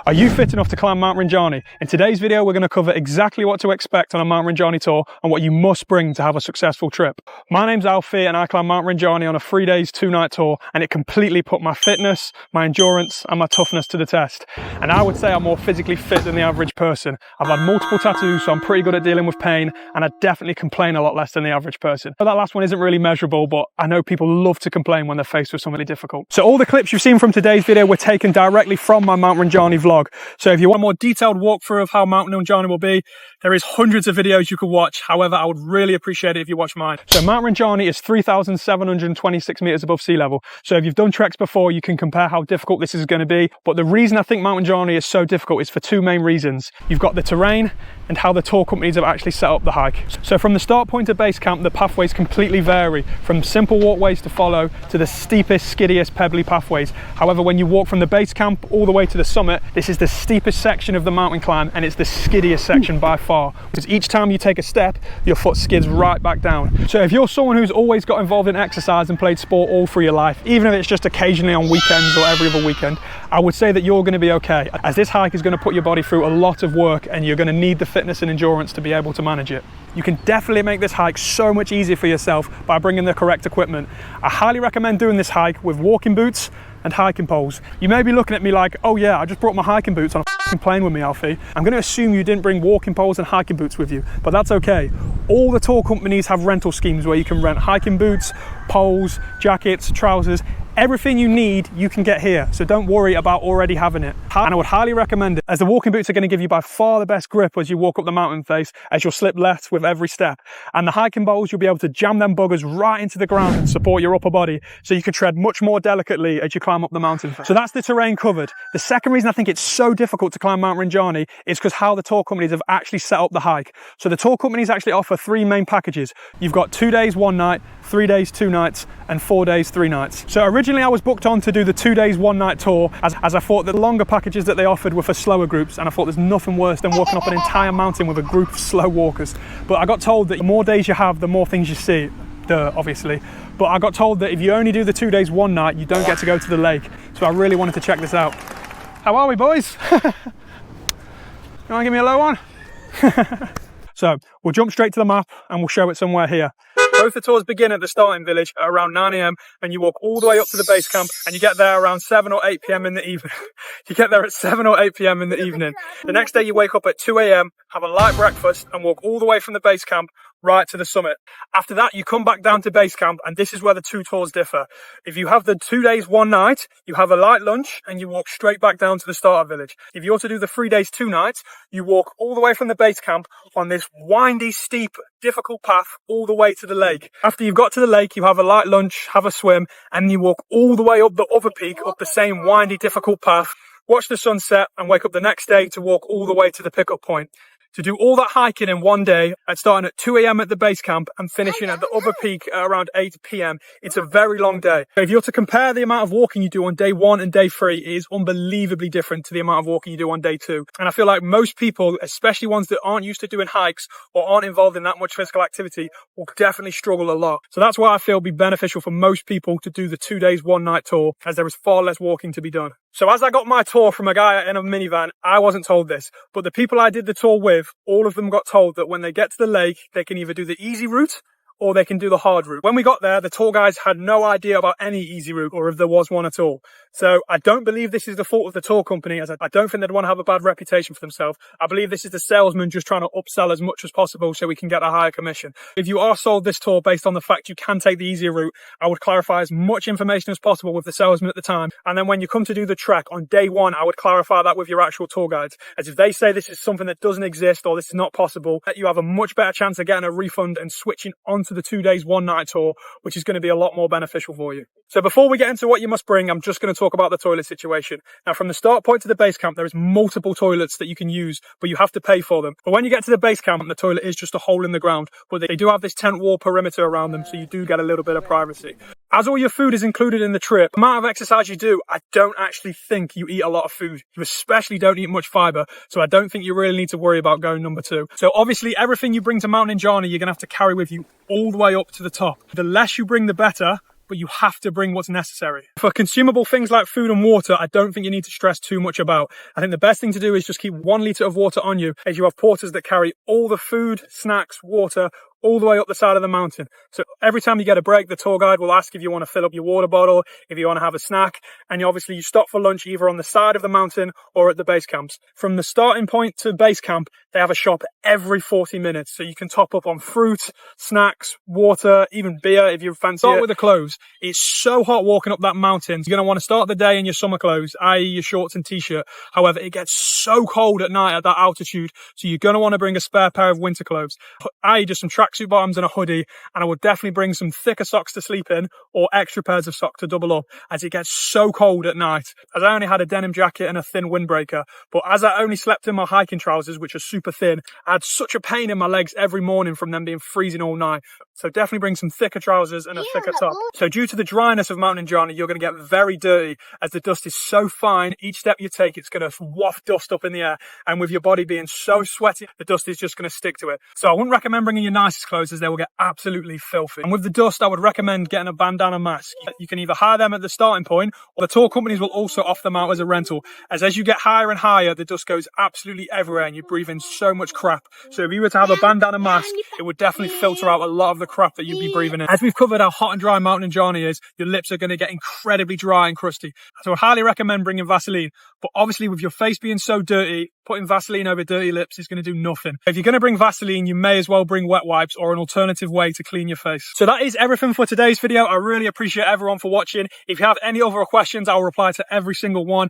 Are you fit enough to climb Mount Rinjani? In today's video, we're going to cover exactly what to expect on a Mount Rinjani tour and what you must bring to have a successful trip. My name's Alfie and I climbed Mount Rinjani on a 3 days, 2 night tour, and it completely put my fitness, my endurance and my toughness to the test. And I would say I'm more physically fit than the average person. I've had multiple tattoos, so I'm pretty good at dealing with pain, and I definitely complain a lot less than the average person. But that last one isn't really measurable, but I know people love to complain when they're faced with something difficult. So all the clips you've seen from today's video were taken directly from my Mount Rinjani vlog. So if you want a more detailed walkthrough of how Mount Rinjani will be, there is hundreds of videos you could watch. However, I would really appreciate it if you watch mine. So Mount Rinjani is 3,726 meters above sea level. So if you've done treks before, you can compare how difficult this is going to be. But the reason I think Mount Rinjani is so difficult is for two main reasons. You've got the terrain and how the tour companies have actually set up the hike. So from the start point to base camp, the pathways completely vary, from simple walkways to follow to the steepest, skiddiest, pebbly pathways. However, when you walk from the base camp all the way to the summit, this is the steepest section of the mountain climb, and it's the skiddiest section by far, because each time you take a step, your foot skids right back down. So if you're someone who's always got involved in exercise and played sport all through your life, even if it's just occasionally on weekends or every other weekend, I would say that you're going to be okay, as this hike is going to put your body through a lot of work and you're going to need the fitness and endurance to be able to manage it. You can definitely make this hike so much easier for yourself by bringing the correct equipment. I highly recommend doing this hike with walking boots and hiking poles. You may be looking at me like, oh yeah, I just brought my hiking boots on a plane with me, Alfie. I'm going to assume you didn't bring walking poles and hiking boots with you, but that's okay. All the tour companies have rental schemes where you can rent hiking boots, poles, jackets, trousers. Everything you need, you can get here, so don't worry about already having it. And I would highly recommend it, as the walking boots are going to give you by far the best grip as you walk up the mountain face, as you'll slip left with every step. And the hiking poles, you'll be able to jam them buggers right into the ground and support your upper body, so you can tread much more delicately as you climb up the mountain. So that's the terrain covered. The second reason I think it's so difficult to climb Mount Rinjani is because how the tour companies have actually set up the hike. So the tour companies actually offer 3 main packages. You've got 2 days, 1 night, 3 days, 2 nights, and 4 days, 3 nights. So originally I was booked on to do the 2 days, 1 night tour, as I thought that the longer packages that they offered were for slower groups, and I thought there's nothing worse than walking up an entire mountain with a group of slow walkers. But I got told that the more days you have, the more things you see. Obviously. But I got told that if you only do the 2 days, 1 night, you don't get to go to the lake. So I really wanted to check this out. How are we, boys? You want to give me a low one? So we'll jump straight to the map and we'll show it somewhere here. Both the tours begin at the starting village at around 9 AM and you walk all the way up to the base camp, and you get there around 7 or 8 PM in the evening. You get there at 7 or 8 PM in the evening. The next day you wake up at 2 AM, have a light breakfast and walk all the way from the base camp right to the summit. After that, you come back down to base camp, and this is where the 2 tours differ. If you have the 2 days, 1 night, you have a light lunch and you walk straight back down to the starter village. If you also do the 3 days, 2 nights, you walk all the way from the base camp on this windy, steep, difficult path all the way to the lake. After you've got to the lake, you have a light lunch, have a swim, and you walk all the way up the other peak, up the same windy, difficult path, watch the sunset, and wake up the next day to walk all the way to the pickup point. To do all that hiking in 1 day, and starting at 2 AM at the base camp and finishing at the other peak at around 8 PM, it's a very long day. If you're to compare the amount of walking you do on day 1 and day 3, it is unbelievably different to the amount of walking you do on day 2. And I feel like most people, especially ones that aren't used to doing hikes or aren't involved in that much physical activity, will definitely struggle a lot. So that's why I feel it'd be beneficial for most people to do the 2 days, 1 night tour, as there is far less walking to be done. So as I got my tour from a guy in a minivan, I wasn't told this, but the people I did the tour with, all of them got told that when they get to the lake, they can either do the easy route or they can do the hard route. When we got there, the tour guides had no idea about any easy route, or if there was one at all. So I don't believe this is the fault of the tour company, as I don't think they'd want to have a bad reputation for themselves. I believe this is the salesman just trying to upsell as much as possible so we can get a higher commission. If you are sold this tour based on the fact you can take the easier route, I would clarify as much information as possible with the salesman at the time. And then when you come to do the trek on day 1, I would clarify that with your actual tour guides, as if they say this is something that doesn't exist or this is not possible, you have a much better chance of getting a refund and switching onto the 2 days, 1 night tour, which is going to be a lot more beneficial for you. So before we get into what you must bring, I'm just going to talk about the toilet situation. Now, from the start point to the base camp, there is multiple toilets that you can use, but you have to pay for them. But when you get to the base camp, the toilet is just a hole in the ground, but they do have this tent wall perimeter around them, so you do get a little bit of privacy. As all your food is included in the trip, the amount of exercise you do, I don't actually think you eat a lot of food. You especially don't eat much fiber, so I don't think you really need to worry about going number 2. So obviously everything you bring to Mount Rinjani, you're going to have to carry with you all the way up to the top. The less you bring, the better, but you have to bring what's necessary. For consumable things like food and water, I don't think you need to stress too much about. I think the best thing to do is just keep 1 litre of water on you, as you have porters that carry all the food, snacks, water, all the way up the side of the mountain. So every time you get a break, the tour guide will ask if you want to fill up your water bottle, if you want to have a snack, and you stop for lunch either on the side of the mountain or at the base camps. From the starting point to base camp, they have a shop every 40 minutes, so you can top up on fruit, snacks, water, even beer if you fancy it. Start with the clothes. It's so hot walking up that mountain. You're going to want to start the day in your summer clothes, i.e. your shorts and t-shirt. However, it gets so cold at night at that altitude, so you're going to want to bring a spare pair of winter clothes, i.e. just some tracksuit bottoms and a hoodie, and I would definitely bring some thicker socks to sleep in or extra pairs of socks to double up, as it gets so cold at night. As I only had a denim jacket and a thin windbreaker, but as I only slept in my hiking trousers, which are super thin, I had such a pain in my legs every morning from them being freezing all night. So definitely bring some thicker trousers and a thicker top. So due to the dryness of Mount Rinjani, you're going to get very dirty, as the dust is so fine. Each step you take, it's going to waft dust up in the air, and with your body being so sweaty, the dust is just going to stick to it. So I wouldn't recommend bringing your nicest clothes, as they will get absolutely filthy. And with the dust, I would recommend getting a bandana mask. You can either hire them at the starting point, or the tour companies will also offer them out as a rental, as you get higher and higher, the dust goes absolutely everywhere and you breathe in so much crap. So if you were to have a bandana mask, it would definitely filter out a lot of the crap that you'd be breathing in. As we've covered how hot and dry Mount Rinjani is, your lips are going to get incredibly dry and crusty. So I highly recommend bringing Vaseline. But obviously with your face being so dirty, putting Vaseline over dirty lips is going to do nothing. If you're going to bring Vaseline, you may as well bring wet wipes or an alternative way to clean your face. So that is everything for today's video. I really appreciate everyone for watching. If you have any other questions, I'll reply to every single one.